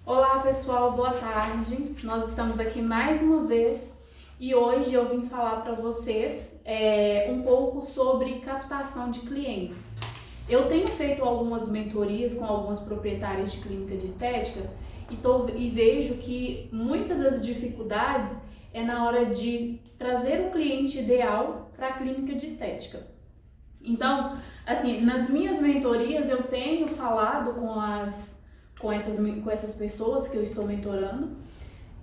Olá pessoal, boa tarde. Nós estamos aqui mais uma vez e hoje eu vim falar para vocês um pouco sobre captação de clientes. Eu tenho feito algumas mentorias com algumas proprietárias de clínica de estética e vejo que muitas das dificuldades é na hora de trazer o cliente ideal para a clínica de estética. Então, assim, nas minhas mentorias eu tenho falado com essas pessoas que eu estou mentorando,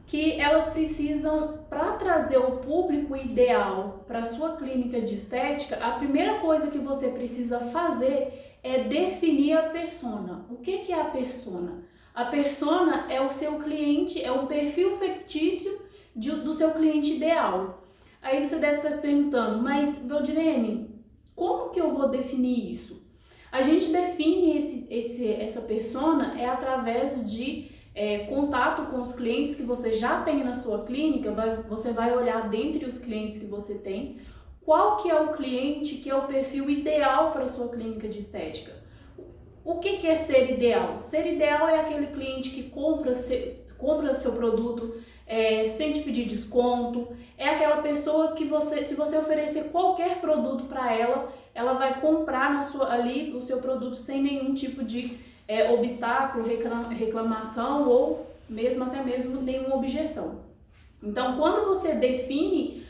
que elas precisam, para trazer o público ideal para a sua clínica de estética, a primeira coisa que você precisa fazer é definir a persona. O que é a persona? A persona é o seu cliente, é o perfil fictício do seu cliente ideal. Aí você deve estar se perguntando, mas Valdirene, como que eu vou definir isso? A gente define essa persona através de contato com os clientes que você já tem na sua clínica. Você vai olhar dentre os clientes que você tem, qual que é o cliente que é o perfil ideal para a sua clínica de estética. O que é ser ideal? Ser ideal é aquele cliente que compra seu produto sem te pedir desconto, é aquela pessoa que se você oferecer qualquer produto para ela, ela vai comprar ali o seu produto sem nenhum tipo de obstáculo, reclamação ou até mesmo nenhuma objeção. Então, quando você define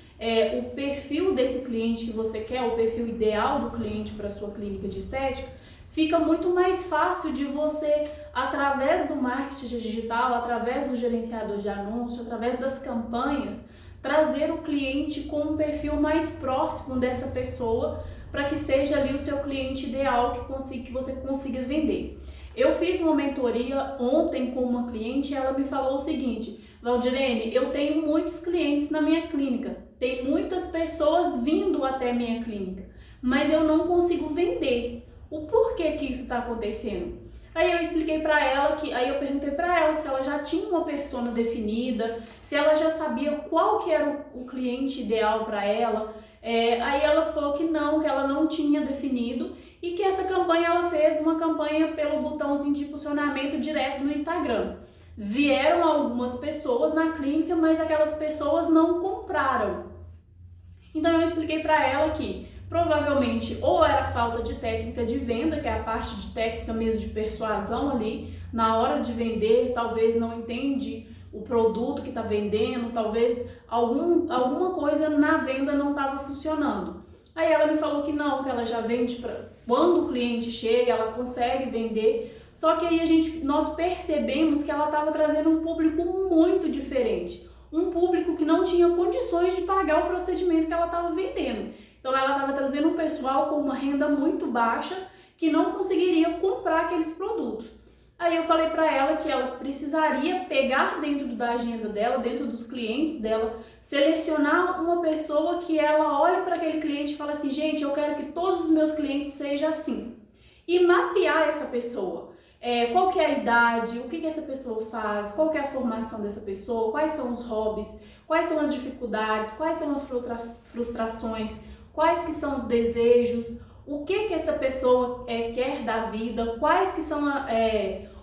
o perfil desse cliente que você quer, o perfil ideal do cliente para a sua clínica de estética, fica muito mais fácil de você, através do marketing digital, através do gerenciador de anúncio, através das campanhas, trazer o cliente com um perfil mais próximo dessa pessoa, para que seja ali o seu cliente ideal que você consiga vender. Eu fiz uma mentoria ontem com uma cliente e ela me falou o seguinte: Valdirene, eu tenho muitos clientes na minha clínica, tem muitas pessoas vindo até minha clínica, mas eu não consigo vender. O porquê que isso está acontecendo? Aí eu expliquei para ela aí eu perguntei para ela se ela já tinha uma persona definida, se ela já sabia qual que era o cliente ideal para ela. Aí ela falou que ela não tinha definido e que essa campanha ela fez uma campanha pelo botãozinho de impulsionamento direto no Instagram. Vieram algumas pessoas na clínica, mas aquelas pessoas não compraram. Então eu expliquei para ela que provavelmente ou era falta de técnica de venda, que é a parte de técnica mesmo de persuasão ali, na hora de vender, talvez não entende o produto que está vendendo, talvez alguma coisa na venda não estava funcionando. Aí ela me falou que não, que ela já vende quando o cliente chega, ela consegue vender. Só que aí nós percebemos que ela estava trazendo um público muito diferente, um público que não tinha condições de pagar o procedimento que ela estava vendendo. Então ela estava trazendo um pessoal com uma renda muito baixa que não conseguiria comprar aqueles produtos. Aí eu falei para ela que ela precisaria pegar dentro da agenda dela, dentro dos clientes dela, selecionar uma pessoa que ela olhe para aquele cliente e fale assim: gente, eu quero que todos os meus clientes sejam assim. E mapear essa pessoa. Qual que é a idade, o que essa pessoa faz, qual que é a formação dessa pessoa, quais são os hobbies, quais são as dificuldades, quais são as frustrações, quais que são os desejos, o que essa pessoa quer da vida, quais que são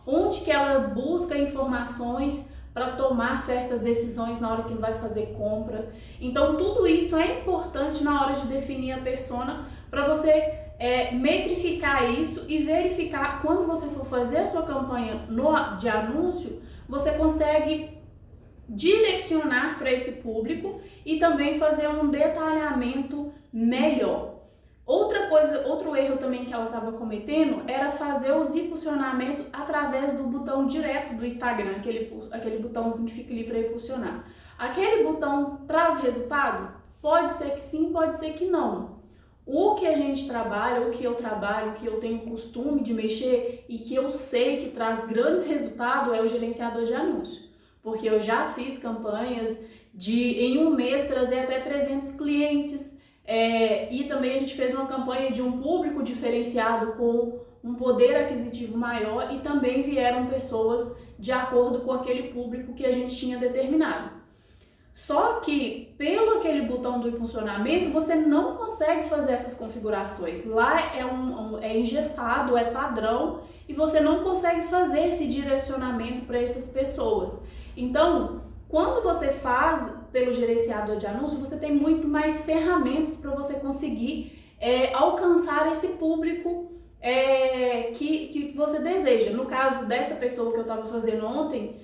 onde que ela busca informações para tomar certas decisões na hora que vai fazer compra. Então tudo isso é importante na hora de definir a persona, para você metrificar isso e verificar quando você for fazer a sua campanha de anúncio, você consegue direcionar para esse público e também fazer um detalhamento melhor. Outro erro também que ela estava cometendo era fazer os impulsionamentos através do botão direto do Instagram, aquele botãozinho que fica ali para impulsionar. Aquele botão traz resultado? Pode ser que sim, pode ser que não. O que a gente trabalha, o que eu trabalho, o que eu tenho costume de mexer e que eu sei que traz grandes resultados é o gerenciador de anúncio. Porque eu já fiz campanhas em um mês trazer até 300 clientes, e também a gente fez uma campanha de um público diferenciado com um poder aquisitivo maior e também vieram pessoas de acordo com aquele público que a gente tinha determinado. Só que pelo aquele botão do impulsionamento, você não consegue fazer essas configurações. Lá é engessado, é padrão, e você não consegue fazer esse direcionamento para essas pessoas. Então, quando você faz pelo gerenciador de anúncio, você tem muito mais ferramentas para você conseguir alcançar esse público que você deseja. No caso dessa pessoa que eu estava fazendo ontem,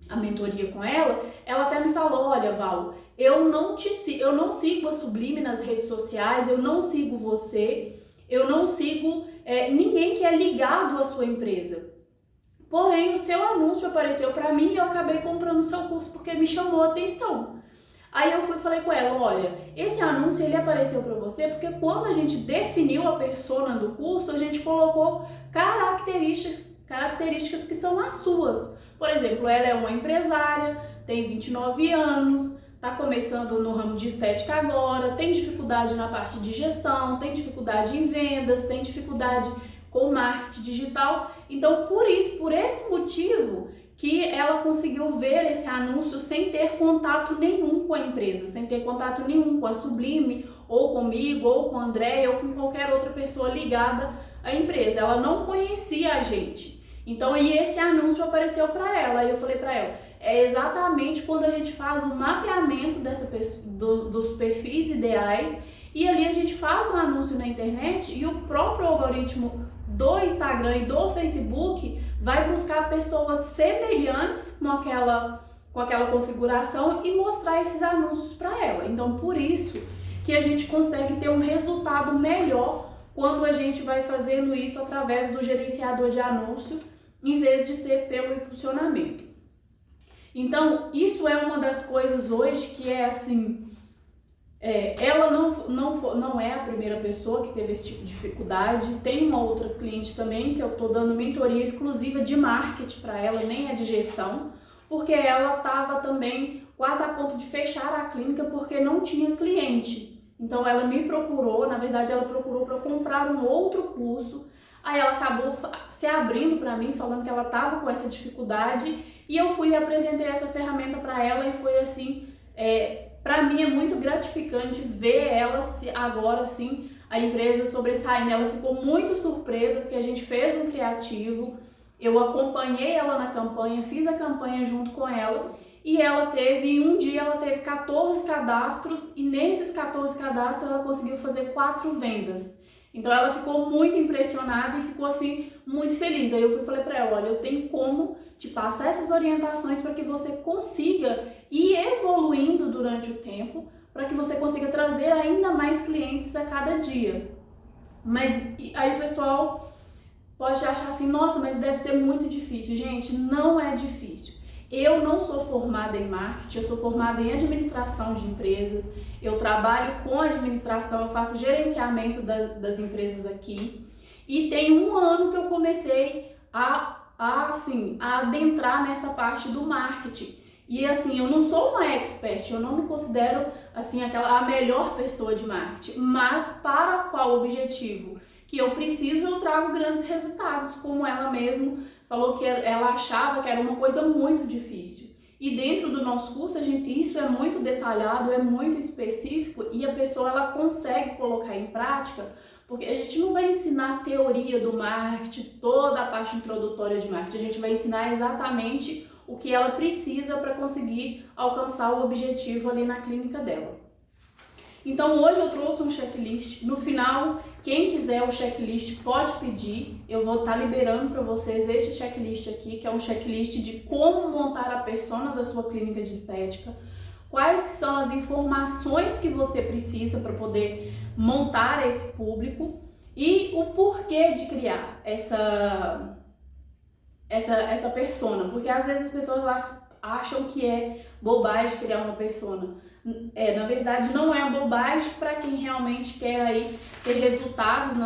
a mentoria com ela até me falou: olha, Val, eu não sigo a Sublime nas redes sociais, eu não sigo você, eu não sigo ninguém que é ligado à sua empresa. Porém, o seu anúncio apareceu para mim e eu acabei comprando o seu curso porque me chamou a atenção. Aí eu falei com ela: olha, esse anúncio ele apareceu para você porque quando a gente definiu a persona do curso, a gente colocou características que são as suas. Por exemplo, ela é uma empresária, tem 29 anos, está começando no ramo de estética agora, tem dificuldade na parte de gestão, tem dificuldade em vendas, tem dificuldade com marketing digital. Então, por esse motivo que ela conseguiu ver esse anúncio sem ter contato nenhum com a empresa, sem ter contato nenhum com a Sublime, ou comigo, ou com a Andréia, ou com qualquer outra pessoa ligada à empresa. Ela não conhecia a gente. Então, aí esse anúncio apareceu para ela. Aí eu falei para ela: é exatamente quando a gente faz o mapeamento dos perfis ideais, e ali a gente faz um anúncio na internet e o próprio algoritmo do Instagram e do Facebook vai buscar pessoas semelhantes com aquela configuração e mostrar esses anúncios para ela. Então, por isso que a gente consegue ter um resultado melhor quando a gente vai fazendo isso através do gerenciador de anúncio, em vez de ser pelo impulsionamento. Então, isso é uma das coisas hoje que é assim... ela não é a primeira pessoa que teve esse tipo de dificuldade. Tem uma outra cliente também que eu estou dando mentoria exclusiva de marketing para ela, nem é de gestão, porque ela estava também quase a ponto de fechar a clínica porque não tinha cliente. Então ela me procurou, na verdade ela procurou para comprar um outro curso. Aí ela acabou se abrindo para mim, falando que ela estava com essa dificuldade, e eu fui e apresentei essa ferramenta para ela, e foi assim... para mim é muito gratificante ver ela agora assim, a empresa sobressaindo. Ela ficou muito surpresa porque a gente fez um criativo, eu acompanhei ela na campanha, fiz a campanha junto com ela, e em um dia ela teve 14 cadastros, e nesses 14 cadastros ela conseguiu fazer 4 vendas. Então ela ficou muito impressionada e ficou assim muito feliz. Aí eu falei para ela: olha, eu tenho como te passar essas orientações para que você consiga ir evoluindo durante o tempo, para que você consiga trazer ainda mais clientes a cada dia. Mas aí o pessoal pode achar assim: nossa, mas deve ser muito difícil. Gente, não é difícil. Eu não sou formada em marketing, eu sou formada em administração de empresas, eu trabalho com administração, eu faço gerenciamento das empresas aqui, e tem um ano que eu comecei a adentrar nessa parte do marketing. E assim, eu não sou uma expert, eu não me considero assim a melhor pessoa de marketing, mas para qual objetivo? Que eu preciso, eu trago grandes resultados, como ela mesma falou que ela achava que era uma coisa muito difícil. E dentro do nosso curso, isso é muito detalhado, é muito específico, e a pessoa ela consegue colocar em prática, porque a gente não vai ensinar a teoria do marketing, toda a parte introdutória de marketing, a gente vai ensinar exatamente o que ela precisa para conseguir alcançar o objetivo ali na clínica dela. Então hoje eu trouxe um checklist. No final, quem quiser o checklist pode pedir, eu vou estar liberando para vocês este checklist aqui, que é um checklist de como montar a persona da sua clínica de estética, quais que são as informações que você precisa para poder montar esse público e o porquê de criar essa persona, porque às vezes as pessoas acham que é bobagem criar uma persona. Na verdade não é bobagem para quem realmente quer aí ter resultados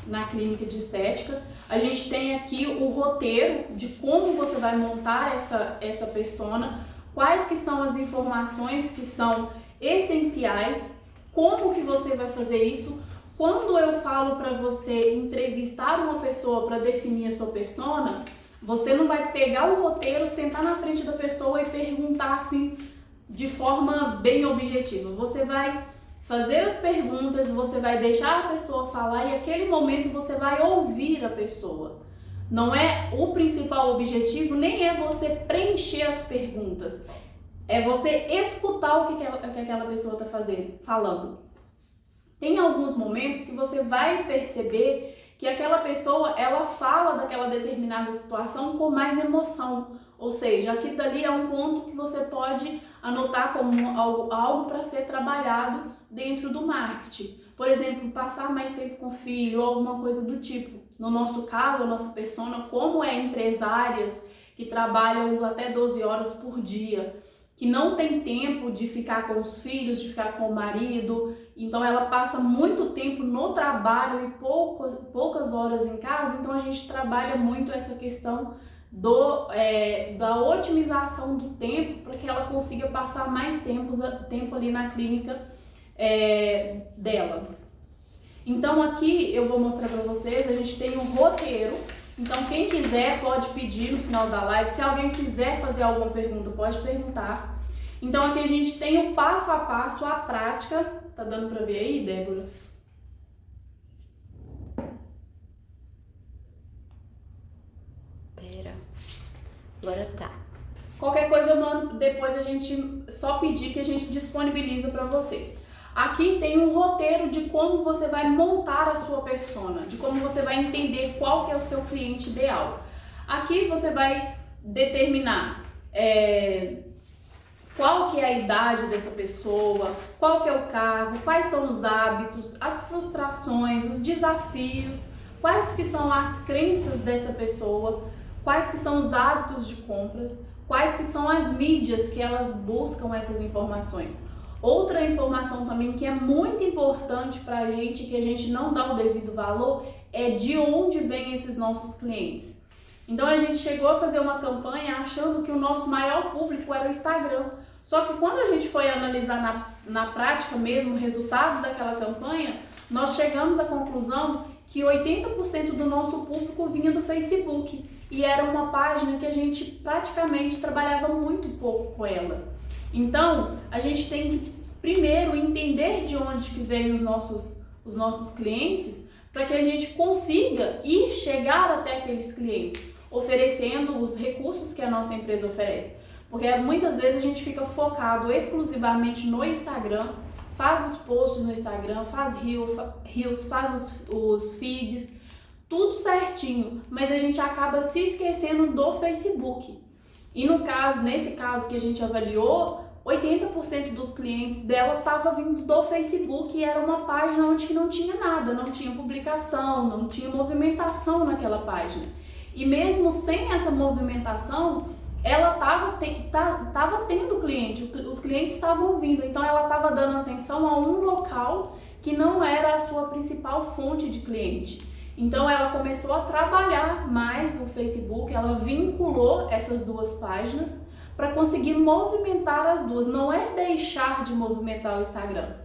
na clínica de estética. A gente tem aqui o roteiro de como você vai montar essa persona, quais que são as informações que são essenciais, como que você vai fazer isso. Quando eu falo para você entrevistar uma pessoa para definir a sua persona, Você não vai pegar o roteiro, sentar na frente da pessoa e perguntar assim de forma bem objetiva. Você vai fazer as perguntas, você vai deixar a pessoa falar e naquele momento você vai ouvir a pessoa. Não é o principal objetivo, nem é você preencher as perguntas. É você escutar o que aquela pessoa está falando. Tem alguns momentos que você vai perceber que aquela pessoa, ela fala daquela determinada situação com mais emoção. Ou seja, aquilo dali é um ponto que você pode anotar como algo para ser trabalhado dentro do marketing. Por exemplo, passar mais tempo com o filho ou alguma coisa do tipo. No nosso caso, a nossa persona, como é empresárias que trabalham até 12 horas por dia, que não tem tempo de ficar com os filhos, de ficar com o marido, então ela passa muito tempo no trabalho e poucas horas em casa, então a gente trabalha muito essa questão da otimização do tempo para que ela consiga passar mais tempo ali na clínica dela. Então aqui eu vou mostrar para vocês, a gente tem um roteiro. Então quem quiser pode pedir no final da live, se alguém quiser fazer alguma pergunta pode perguntar. Então aqui a gente tem o passo a passo, a prática, tá dando para ver aí, Débora? Pera, agora tá. Qualquer coisa eu mando, depois a gente só pedir que a gente disponibiliza para vocês. Aqui tem um roteiro de como você vai montar a sua persona, de como você vai entender qual que é o seu cliente ideal. Aqui você vai determinar qual que é a idade dessa pessoa, qual que é o cargo, quais são os hábitos, as frustrações, os desafios, quais que são as crenças dessa pessoa, quais que são os hábitos de compras, quais que são as mídias que elas buscam essas informações. Outra informação também que é muito importante para a gente, que a gente não dá o devido valor, é de onde vêm esses nossos clientes. Então a gente chegou a fazer uma campanha achando que o nosso maior público era o Instagram. Só que quando a gente foi analisar na prática mesmo o resultado daquela campanha, nós chegamos à conclusão que 80% do nosso público vinha do Facebook. E era uma página que a gente praticamente trabalhava muito pouco com ela. Então, a gente tem que primeiro entender de onde que vêm os nossos clientes para que a gente consiga chegar até aqueles clientes, oferecendo os recursos que a nossa empresa oferece. Porque muitas vezes a gente fica focado exclusivamente no Instagram, faz os posts no Instagram, faz reels, faz os feeds, tudo certinho, mas a gente acaba se esquecendo do Facebook. E nesse caso que a gente avaliou, 80% dos clientes dela estava vindo do Facebook e era uma página onde não tinha nada, não tinha publicação, não tinha movimentação naquela página. E mesmo sem essa movimentação, ela estava tendo cliente, os clientes estavam vindo, então ela estava dando atenção a um local que não era a sua principal fonte de cliente. Então ela começou a trabalhar mais o Facebook, ela vinculou essas duas páginas para conseguir movimentar as duas. Não é deixar de movimentar o Instagram,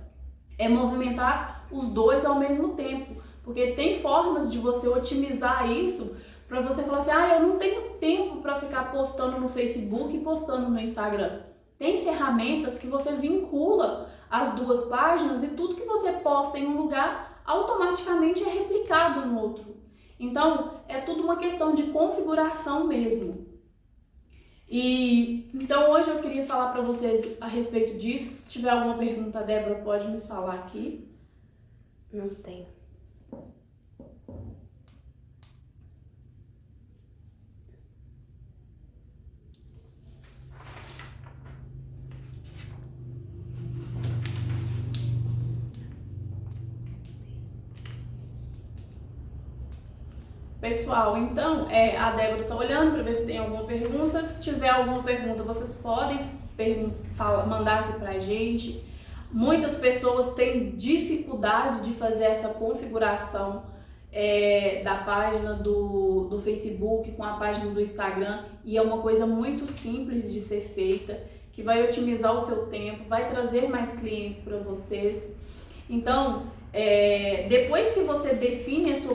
é movimentar os dois ao mesmo tempo, porque tem formas de você otimizar isso para você falar assim, eu não tenho tempo para ficar postando no Facebook e postando no Instagram. Tem ferramentas que você vincula as duas páginas e tudo que você posta em um lugar automaticamente é replicado no outro. Então, é tudo uma questão de configuração mesmo. Então, hoje eu queria falar para vocês a respeito disso. Se tiver alguma pergunta, a Débora pode me falar aqui. Não tem. Pessoal, então, a Débora está olhando para ver se tem alguma pergunta. Se tiver alguma pergunta, vocês podem mandar aqui para a gente. Muitas pessoas têm dificuldade de fazer essa configuração da página do Facebook com a página do Instagram, e é uma coisa muito simples de ser feita, que vai otimizar o seu tempo, vai trazer mais clientes para vocês. Então, depois que você define a sua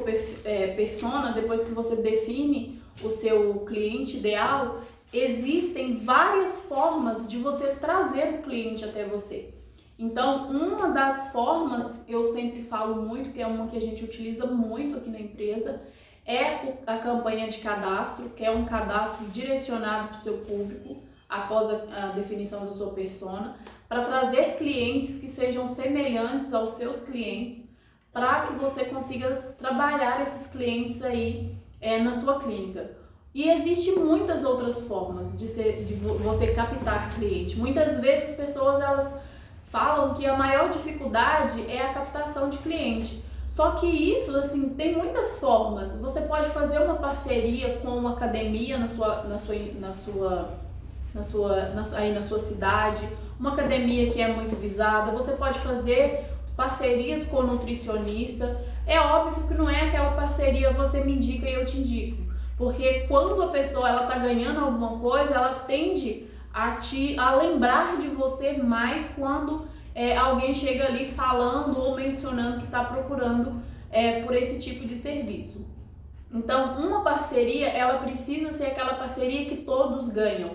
persona, depois que você define o seu cliente ideal, existem várias formas de você trazer o cliente até você. Então, uma das formas, eu sempre falo muito, que é uma que a gente utiliza muito aqui na empresa, é a campanha de cadastro, que é um cadastro direcionado para o seu público, após a definição da sua persona, para trazer clientes que sejam semelhantes aos seus clientes, para que você consiga trabalhar esses clientes aí na sua clínica. E existem muitas outras formas de você captar cliente. Muitas vezes as pessoas elas falam que a maior dificuldade é a captação de cliente. Só que isso, assim, tem muitas formas. Você pode fazer uma parceria com uma academia aí na sua cidade, uma academia que é muito visada. Você pode fazer parcerias com nutricionista. É óbvio que não é aquela parceria você me indica e eu te indico. Porque quando a pessoa ela tá ganhando alguma coisa, ela tende a lembrar de você mais quando alguém chega ali falando ou mencionando que está procurando por esse tipo de serviço. Então, uma parceria, ela precisa ser aquela parceria que todos ganham.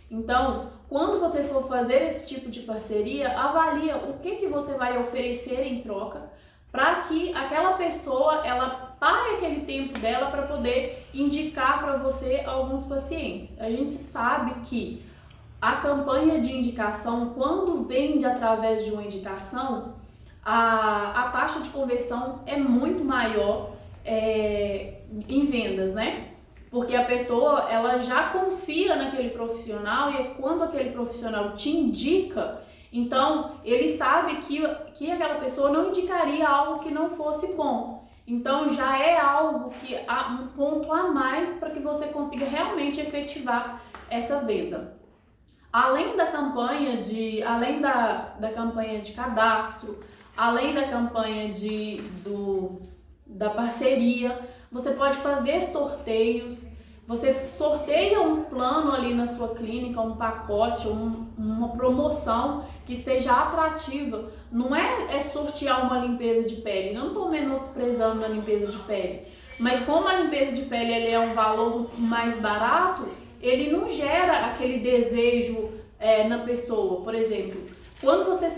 Então, quando você for fazer esse tipo de parceria, avalia o que você vai oferecer em troca para que aquela pessoa, ela pare aquele tempo dela para poder indicar para você alguns pacientes. A gente sabe que a campanha de indicação, quando vem através de uma indicação, a taxa de conversão é muito maior em vendas, né? Porque a pessoa ela já confia naquele profissional e quando aquele profissional te indica, então ele sabe que aquela pessoa não indicaria algo que não fosse bom. Então já é algo que há um ponto a mais para que você consiga realmente efetivar essa venda. Além da campanha da campanha de cadastro, além da campanha da parceria, você pode fazer sorteios. Você sorteia um plano ali na sua clínica, um pacote, uma promoção que seja atrativa. Não é sortear uma limpeza de pele, não estou menosprezando a limpeza de pele, mas como a limpeza de pele ele é um valor mais barato, ele não gera aquele desejo na pessoa. Por exemplo, quando você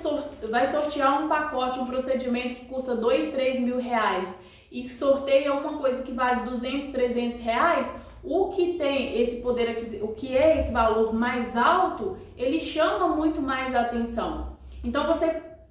vai sortear um pacote, um procedimento que custa 2, 3 mil reais e sorteia uma coisa que vale 200, 300 reais, o que tem esse poder aquisitivo, o que é esse valor mais alto, ele chama muito mais a atenção. Então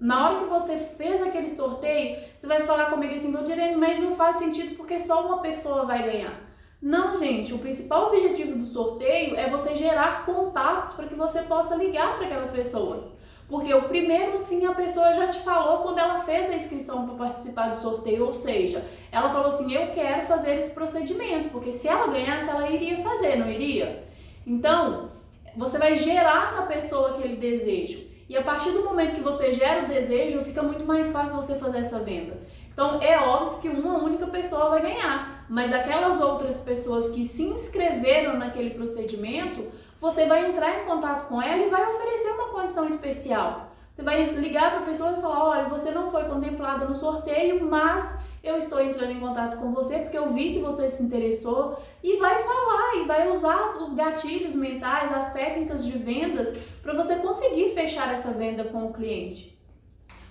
na hora que você fez aquele sorteio, você vai falar comigo assim, Valdirene, mas não faz sentido porque só uma pessoa vai ganhar. Não, gente, o principal objetivo do sorteio é você gerar contatos para que você possa ligar para aquelas pessoas. Porque o primeiro sim a pessoa já te falou quando ela fez a inscrição para participar do sorteio, ou seja, ela falou assim, eu quero fazer esse procedimento, porque se ela ganhasse, ela iria fazer, não iria? Então, você vai gerar na pessoa aquele desejo. E a partir do momento que você gera o desejo, fica muito mais fácil você fazer essa venda. Então, é óbvio que uma única pessoa vai ganhar, mas aquelas outras pessoas que se inscreveram naquele procedimento, você vai entrar em contato com ela e vai oferecer uma condição especial. Você vai ligar para a pessoa e falar, olha, você não foi contemplada no sorteio, mas eu estou entrando em contato com você porque eu vi que você se interessou, e vai falar e vai usar os gatilhos mentais, as técnicas de vendas para você conseguir fechar essa venda com o cliente.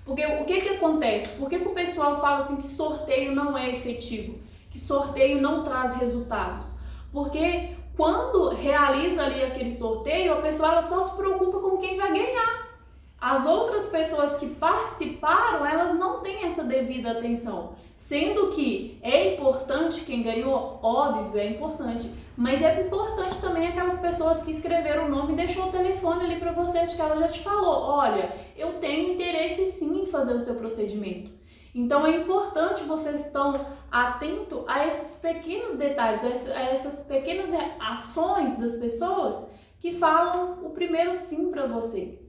Porque o que acontece? Por que o pessoal fala assim que sorteio não é efetivo? Que sorteio não traz resultados? Porque quando realiza ali aquele sorteio, a pessoa ela só se preocupa com quem vai ganhar. As outras pessoas que participaram, elas não têm essa devida atenção. Sendo que é importante quem ganhou, óbvio, é importante. Mas é importante também aquelas pessoas que escreveram o nome e deixou o telefone ali para você, porque ela já te falou, olha, eu tenho interesse sim em fazer o seu procedimento. Então é importante vocês estão atentos a esses pequenos detalhes, a essas pequenas ações das pessoas que falam o primeiro sim para você.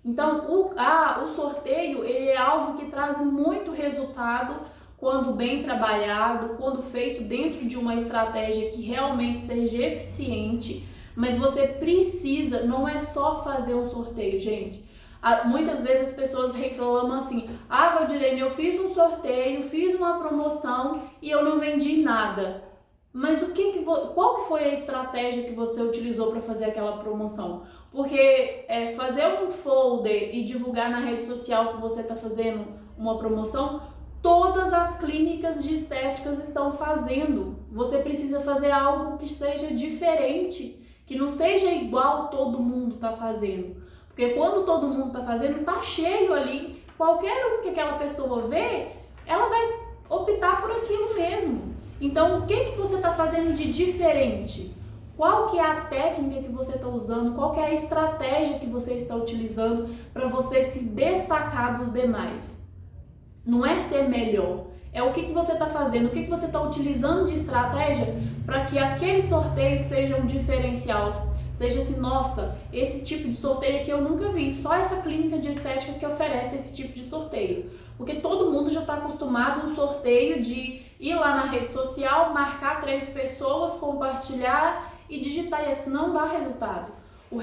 Então o sorteio ele é algo que traz muito resultado quando bem trabalhado, quando feito dentro de uma estratégia que realmente seja eficiente, mas você precisa, não é só fazer um sorteio, gente. Muitas vezes as pessoas reclamam assim, Valdirene, eu fiz um sorteio, fiz uma promoção e eu não vendi nada. Mas qual que foi a estratégia que você utilizou para fazer aquela promoção? Porque fazer um folder e divulgar na rede social que você está fazendo uma promoção, todas as clínicas de estéticas estão fazendo. Você precisa fazer algo que seja diferente, que não seja igual todo mundo está fazendo. Porque quando todo mundo está fazendo, tá cheio ali. Qualquer um que aquela pessoa vê, ela vai optar por aquilo mesmo. Então, o que você está fazendo de diferente? Qual que é a técnica que você está usando? Qual que é a estratégia que você está utilizando para você se destacar dos demais? Não é ser melhor, é o que você está fazendo, o que você está utilizando de estratégia para que aquele sorteio seja um diferencial. Seja assim, nossa, esse tipo de sorteio aqui eu nunca vi, só essa clínica de estética que oferece esse tipo de sorteio. Porque todo mundo já está acostumado no sorteio de ir lá na rede social, marcar 3 pessoas, compartilhar e digitar, e assim não dá resultado. O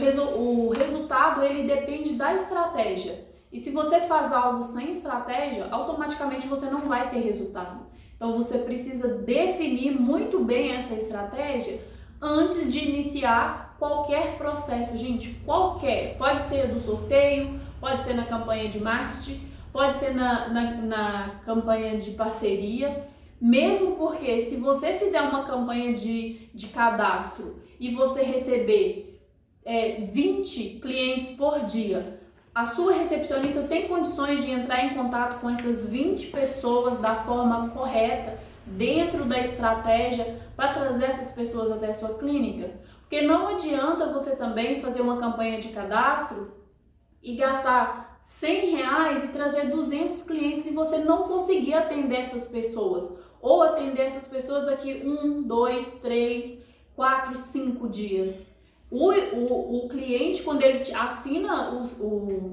resultado, ele depende da estratégia. E se você faz algo sem estratégia, automaticamente você não vai ter resultado. Então você precisa definir muito bem essa estratégia antes de iniciar qualquer processo, gente, qualquer. Pode ser do sorteio, pode ser na campanha de marketing, pode ser na campanha de parceria, mesmo porque se você fizer uma campanha de cadastro e você receber 20 clientes por dia, a sua recepcionista tem condições de entrar em contato com essas 20 pessoas da forma correta, dentro da estratégia, para trazer essas pessoas até a sua clínica? Porque não adianta você também fazer uma campanha de cadastro e gastar R$100 e trazer 200 clientes e você não conseguir atender essas pessoas. Ou atender essas pessoas daqui 1, 2, 3, 4, 5 dias. O cliente, quando ele assina,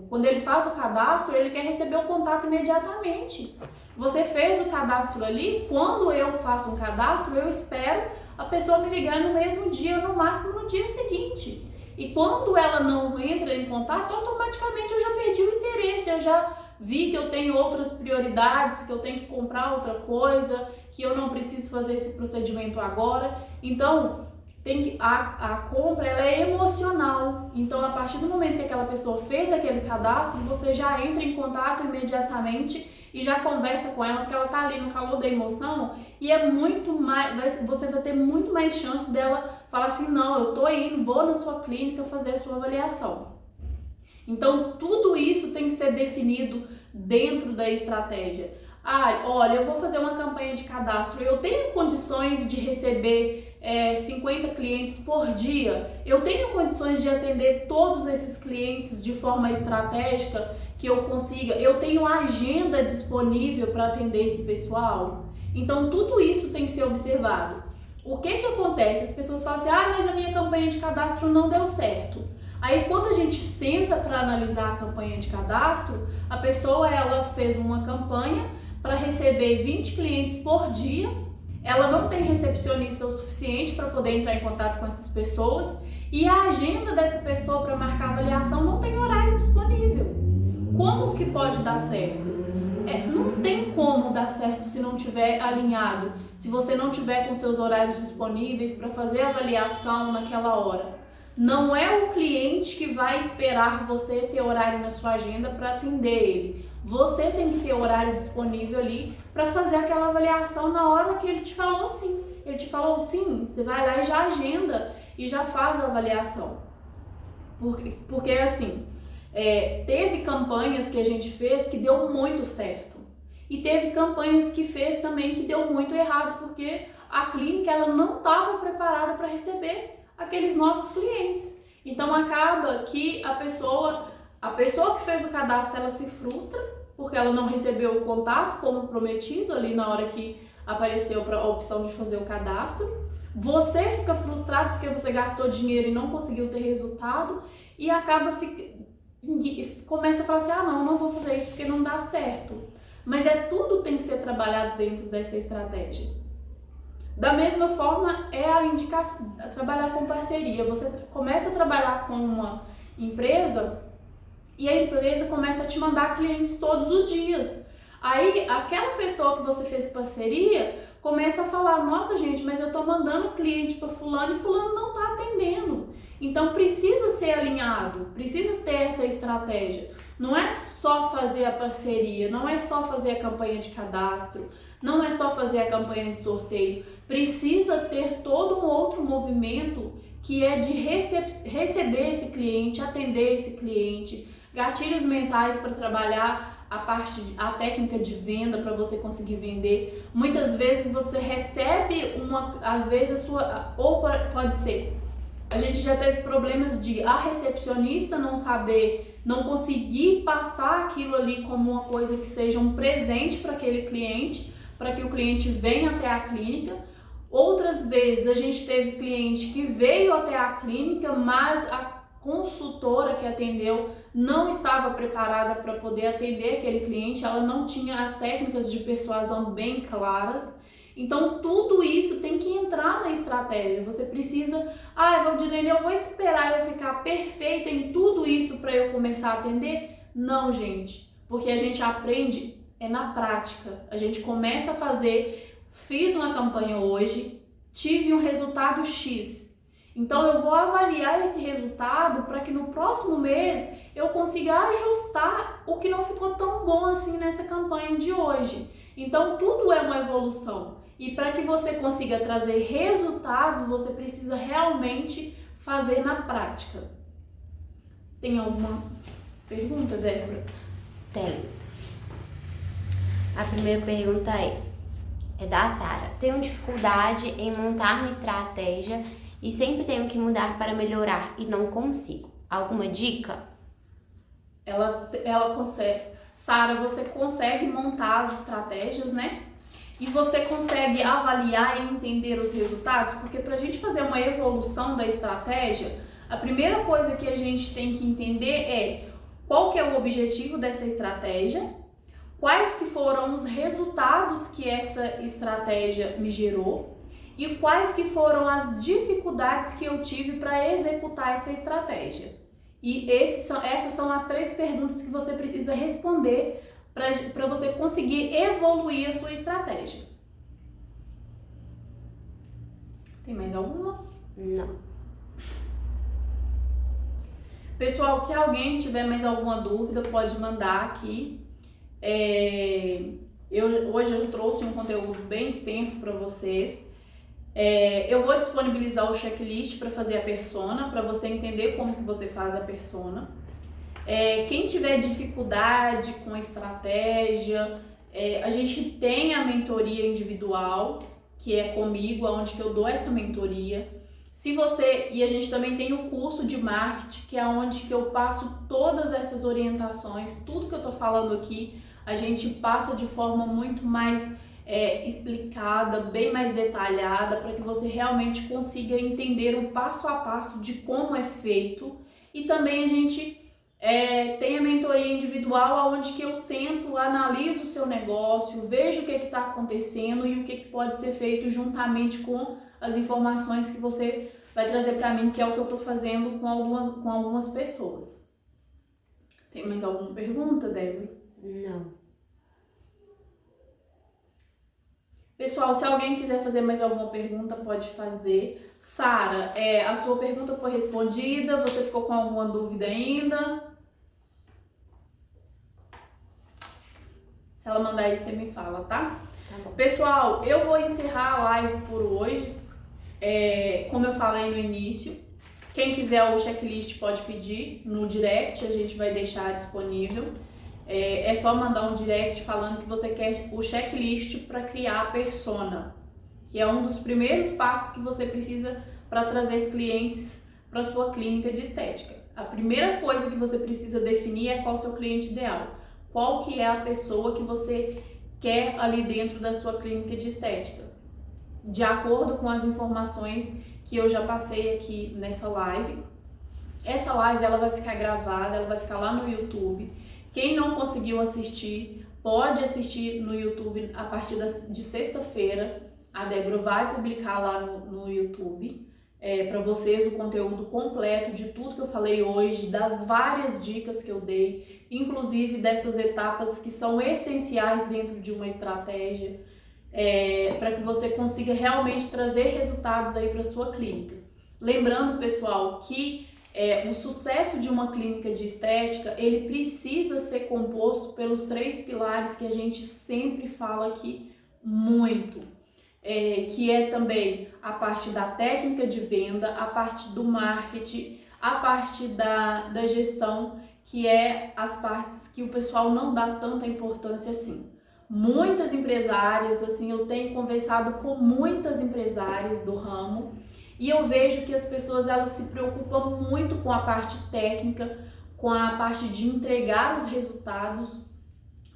quando ele faz o cadastro, ele quer receber o contato imediatamente. Você fez o cadastro ali, quando eu faço um cadastro, eu espero a pessoa me ligar no mesmo dia, no máximo no dia seguinte. E quando ela não entra em contato, automaticamente eu já perdi o interesse, eu já vi que eu tenho outras prioridades, que eu tenho que comprar outra coisa, que eu não preciso fazer esse procedimento agora. Então, a compra, ela é emocional. Então, a partir do momento que aquela pessoa fez aquele cadastro, você já entra em contato imediatamente e já conversa com ela, porque ela tá ali no calor da emoção, e é muito mais, você vai ter muito mais chance dela falar assim, não, eu tô indo, vou na sua clínica fazer a sua avaliação. Então, tudo isso tem que ser definido dentro da estratégia. Olha, eu vou fazer uma campanha de cadastro, eu tenho condições de receber 50 clientes por dia, eu tenho condições de atender todos esses clientes de forma estratégica, que eu consiga, eu tenho agenda disponível para atender esse pessoal. Então, tudo isso tem que ser observado. O que acontece? As pessoas falam assim, mas a minha campanha de cadastro não deu certo. Aí, quando a gente senta para analisar a campanha de cadastro, a pessoa, ela fez uma campanha para receber 20 clientes por dia, ela não tem recepcionista o suficiente para poder entrar em contato com essas pessoas, e a agenda dessa pessoa para marcar avaliação não tem horário disponível. Como que pode dar certo? Não tem como dar certo se não tiver alinhado, se você não tiver com seus horários disponíveis para fazer a avaliação naquela hora. Não é o cliente que vai esperar você ter horário na sua agenda para atender ele. Você tem que ter horário disponível ali para fazer aquela avaliação na hora que ele te falou sim. Ele te falou sim, você vai lá e já agenda e já faz a avaliação. Porque assim, teve campanhas que a gente fez que deu muito certo. E teve campanhas que fez também que deu muito errado, porque a clínica ela não estava preparada para receber aqueles novos clientes. Então acaba que a pessoa que fez o cadastro, ela se frustra porque ela não recebeu o contato como prometido ali na hora que apareceu a opção de fazer o cadastro. Você fica frustrado porque você gastou dinheiro e não conseguiu ter resultado e começa a falar assim, não vou fazer isso porque não dá certo. Mas tudo tem que ser trabalhado dentro dessa estratégia. Da mesma forma, trabalhar com parceria. Você começa a trabalhar com uma empresa e a empresa começa a te mandar clientes todos os dias. Aí, aquela pessoa que você fez parceria começa a falar, nossa gente, mas eu tô mandando cliente para fulano e fulano não tá atendendo. Então precisa ser alinhado, precisa ter essa estratégia. Não é só fazer a parceria, não é só fazer a campanha de cadastro, não é só fazer a campanha de sorteio. Precisa ter todo um outro movimento que é de receber esse cliente, atender esse cliente, gatilhos mentais para trabalhar a técnica de venda para você conseguir vender. Muitas vezes você recebe às vezes ou pode ser, a gente já teve problemas de a recepcionista não saber, não conseguir passar aquilo ali como uma coisa que seja um presente para aquele cliente, para que o cliente venha até a clínica. Outras vezes a gente teve cliente que veio até a clínica, mas a consultora que atendeu não estava preparada para poder atender aquele cliente, ela não tinha as técnicas de persuasão bem claras. Então tudo isso tem que entrar na estratégia. Você precisa, Valdilene, eu vou esperar eu ficar perfeita em tudo isso para eu começar a atender? Não, gente, porque a gente aprende na prática. A gente começa a fazer, fiz uma campanha hoje, tive um resultado X. Então eu vou avaliar esse resultado para que no próximo mês eu consiga ajustar o que não ficou tão bom assim nessa campanha de hoje. Então tudo é uma evolução. E para que você consiga trazer resultados, você precisa realmente fazer na prática. Tem alguma pergunta, Débora? Tem. A primeira pergunta é da Sara. Tenho dificuldade em montar uma estratégia e sempre tenho que mudar para melhorar e não consigo. Alguma dica? Ela consegue. Sara, você consegue montar as estratégias, né? E você consegue avaliar e entender os resultados? Porque para a gente fazer uma evolução da estratégia, a primeira coisa que a gente tem que entender é qual que é o objetivo dessa estratégia, quais que foram os resultados que essa estratégia me gerou e quais que foram as dificuldades que eu tive para executar essa estratégia. E essas são as 3 perguntas que você precisa responder para você conseguir evoluir a sua estratégia. Tem mais alguma? Não. Pessoal, se alguém tiver mais alguma dúvida, pode mandar aqui. Hoje eu trouxe um conteúdo bem extenso para vocês. Eu vou disponibilizar o checklist para fazer a persona, para você entender como que você faz a persona. Quem tiver dificuldade com a estratégia, a gente tem a mentoria individual, que é comigo, onde que eu dou essa mentoria. E a gente também tem o curso de marketing, que é onde que eu passo todas essas orientações, tudo que eu tô falando aqui, a gente passa de forma muito mais explicada, bem mais detalhada, para que você realmente consiga entender o passo a passo de como é feito. E também a gente tem a mentoria individual, onde que eu sento, analiso o seu negócio, vejo o que está acontecendo e o que pode ser feito juntamente com as informações que você vai trazer para mim, que é o que eu estou fazendo com algumas pessoas. Tem mais alguma pergunta, Débora? Não. Pessoal, se alguém quiser fazer mais alguma pergunta, pode fazer. Sara, a sua pergunta foi respondida? Você ficou com alguma dúvida ainda? Se ela mandar aí, você me fala, tá? Tá bom. Pessoal, eu vou encerrar a live por hoje. Como eu falei no início, quem quiser o checklist pode pedir no direct, a gente vai deixar disponível. É só mandar um direct falando que você quer o checklist para criar a persona, que é um dos primeiros passos que você precisa para trazer clientes para sua clínica de estética. A primeira coisa que você precisa definir é qual é o seu cliente ideal, qual que é a pessoa que você quer ali dentro da sua clínica de estética, de acordo com as informações que eu já passei aqui nessa live. Essa live ela vai ficar gravada, ela vai ficar lá no YouTube. Quem não conseguiu assistir, pode assistir no YouTube a partir de sexta-feira. A Débora vai publicar lá no YouTube para vocês o conteúdo completo de tudo que eu falei hoje, das várias dicas que eu dei, inclusive dessas etapas que são essenciais dentro de uma estratégia. para que você consiga realmente trazer resultados aí para sua clínica. Lembrando, pessoal, que o sucesso de uma clínica de estética, ele precisa ser composto pelos 3 pilares que a gente sempre fala aqui muito, que é também a parte da técnica de venda, a parte do marketing, a parte da gestão, que é as partes que o pessoal não dá tanta importância assim. Muitas empresárias, assim, eu tenho conversado com muitas empresárias do ramo e eu vejo que as pessoas elas se preocupam muito com a parte técnica, com a parte de entregar os resultados,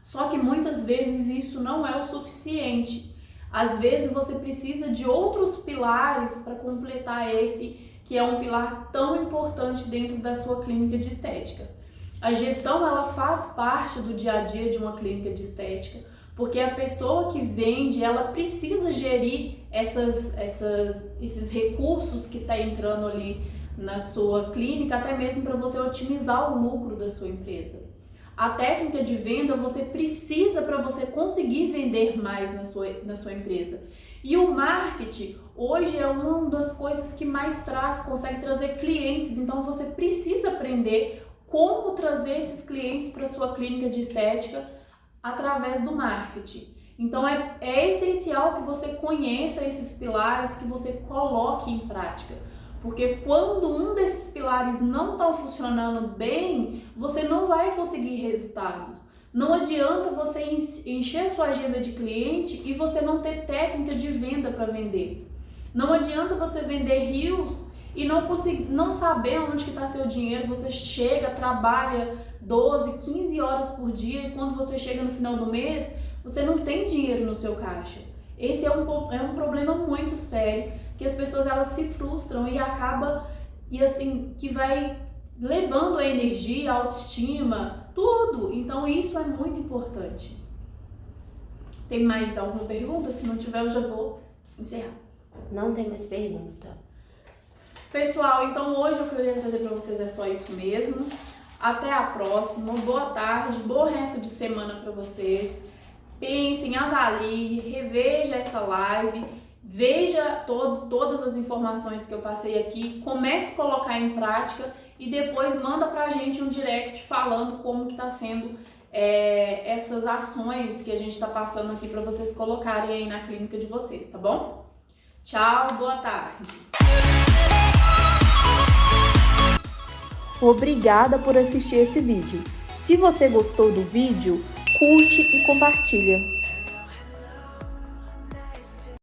só que muitas vezes isso não é o suficiente. Às vezes você precisa de outros pilares para completar esse, que é um pilar tão importante dentro da sua clínica de estética. A gestão ela faz parte do dia a dia de uma clínica de estética, porque a pessoa que vende, ela precisa gerir esses recursos que está entrando ali na sua clínica, até mesmo para você otimizar o lucro da sua empresa. A técnica de venda você precisa para você conseguir vender mais na sua empresa. E o marketing hoje é uma das coisas que mais consegue trazer clientes, então você precisa aprender como trazer esses clientes para sua clínica de estética através do marketing. Então é essencial que você conheça esses pilares, que você coloque em prática. Porque quando um desses pilares não está funcionando bem, você não vai conseguir resultados. Não adianta você encher sua agenda de cliente e você não ter técnica de venda para vender. Não adianta você vender rios e não saber onde está seu dinheiro. Você chega, trabalha 12, 15 horas por dia e quando você chega no final do mês, você não tem dinheiro no seu caixa. Esse é um problema muito sério, que as pessoas elas se frustram e assim, que vai levando a energia, a autoestima, tudo. Então isso é muito importante. Tem mais alguma pergunta? Se não tiver, eu já vou encerrar. Não tem mais pergunta. Pessoal, então hoje o que eu queria trazer para vocês é só isso mesmo. Até a próxima. Boa tarde, bom resto de semana para vocês. Pensem, avaliem, reveja essa live, veja todas as informações que eu passei aqui, comece a colocar em prática e depois manda pra gente um direct falando como que tá sendo essas ações que a gente está passando aqui para vocês colocarem aí na clínica de vocês, tá bom? Tchau, boa tarde! Obrigada por assistir esse vídeo. Se você gostou do vídeo, curte e compartilha.